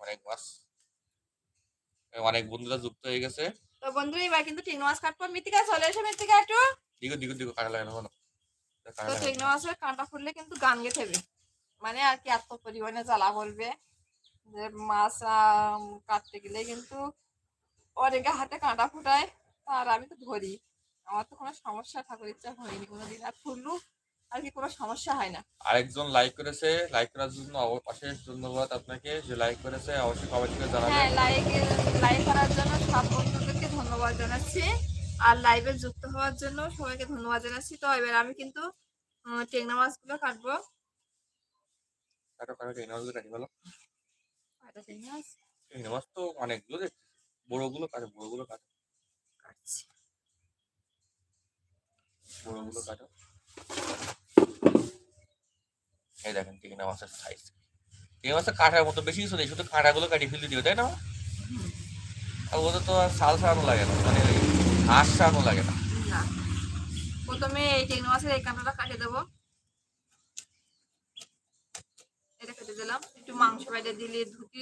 অনেক মাছ, অনেক বন্ধুরা যুক্ত হয়ে গেছে। তো বন্ধুরা এবার কিন্তু টিং মাছ কাটবো। মৃত্তিকা চলে এসো, মৃত্তিকা একটু। দিগো কাটা লাগে না কোনো, তো কাটা লাগে টিং না। মাছের কাঁটা ফুললে কিন্তু গান গেয়ে থাকবে, মানে আর কি এত পরিমাণে জ্বালা বলবে যে মাছ কাটতে গেলে কিন্তু অনেকে হাতে কাঁটা ফুটায়, আর আমি তো ধরি, আমার তো কোনো সমস্যা ঠাকুর ইচ্ছা হয়নি কোনোদিন, আর ফুললু আর কি কোনো সমস্যা হয় না। আরেকজন লাইক করেছে, লাইক করার জন্য অশেষ ধন্যবাদ আপনাকে, যে লাইক করেছে অবশ্যই কমেন্ট করে জানাবেন। হ্যাঁ, লাইক করার জন্য সব বন্ধুদেরকে ধন্যবাদ জানাচ্ছি, আর লাইভে যুক্ত হওয়ার জন্য সবাইকে ধন্যবাদ জানাচ্ছি। তো এবার আমি কিন্তু টেংনা মাছগুলো কাটবো। কাটো টেনে মাছগুলো কাটি ভালো। কয়টা টেংনা মাছ টেনে মাছ তো অনেকগুলো দেখছি, বড়গুলো কাটো, বড়গুলো কাটো, কাটছি। বড়গুলো কাটো। এই দেখেন টেনে মাছের সাইজ, টেনে মাছের কাঁটার মতো বেশি কিছু নেই, শুধু কাঁটাগুলো কাটি ফেলে দিও, তাই না? আর ওদের তো আর ছাল ছাড়ানো লাগে না, মানে হাঁস ছাড়ানো লাগে না। না, প্রথমে এই টেংনা মাছের এই কাঁটাটা কাটিয়ে দেবো। এটা কেটে দিলাম, একটু মাংস বাইরে দিলে ধুতি